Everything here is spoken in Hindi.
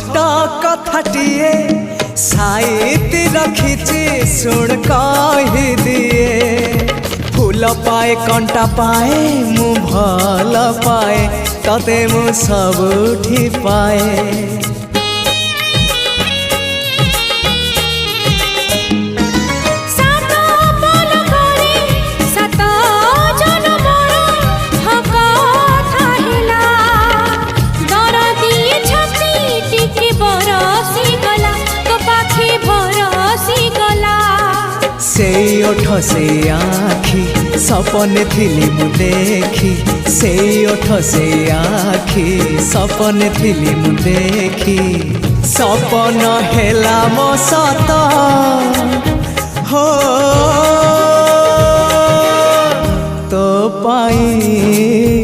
छोट कथाटिए साइती रखिछि सुन कहि दिए फूल पाए कंटा पाए मु भल पाए तते मु सबुठी पाए से ओठ से आखि सपने थिली मु देखी से ओठ से आखि सपने थिली मु देखी सपन हेला मो सत हो तो पाई